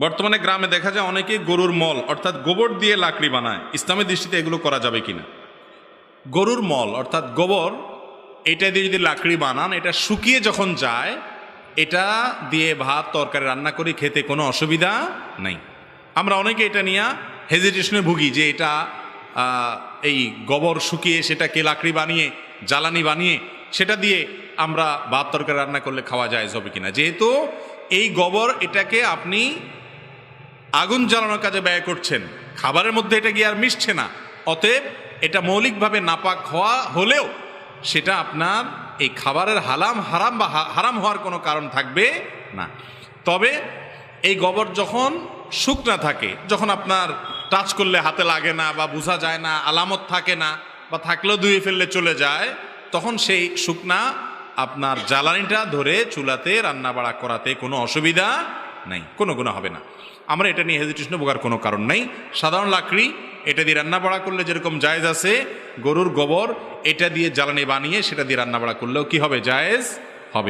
বর্তমানে গ্রামে দেখা যায় অনেকে গরুর মল অর্থাৎ গোবর দিয়ে লাকড়ি বানায়। ইসলামের দৃষ্টিতে এগুলো করা যাবে কিনা? গরুর মল অর্থাৎ গোবর, এটা দিয়ে যদি লাকড়ি বানান, এটা শুকিয়ে যখন যায়, এটা দিয়ে ভাত তরকারি রান্না করে খেতে কোনো অসুবিধা নেই। আমরা অনেকে এটা নিয়ে হেজিটেশনে ভুগি যে এটা এই গোবর শুকিয়ে সেটাকে লাকড়ি বানিয়ে জ্বালানি বানিয়ে সেটা দিয়ে আমরা ভাত তরকারি রান্না করলে খাওয়া যায় হবে কিনা। যেহেতু এই গোবর এটাকে আপনি আগুন জ্বালানোর কাজে ব্যয় করছেন, খাবারের মধ্যে এটা গিয়ে আর মিশছে না, অতএব এটা মৌলিকভাবে নাপাক হওয়া হলেও সেটা আপনার এই খাবারের হারাম হওয়ার কোনো কারণ থাকবে না। তবে এই গোবর যখন শুকনা থাকে, যখন আপনার টাচ করলে হাতে লাগে না বা বোঝা যায় না, আলামত থাকে না, বা থাকলেও ধুয়ে ফেললে চলে যায়, তখন সেই শুকনা আপনার জ্বালানিটা ধরে চুলাতে রান্না বাড়া করাতে কোনো অসুবিধা নাই, কোনো গুনাহ হবে না। আমরা এটা নিয়ে হেজিটেশন ভোগার কোনো কারণ নেই। সাধারণ লাকড়ি এটা দিয়ে রান্না বাড়া করলে যেরকম জায়েজ আছে, গরুর গোবর এটা দিয়ে জ্বালানি বানিয়ে সেটা দিয়ে রান্না বাড়া করলেও কি হবে? জায়েজ হবে।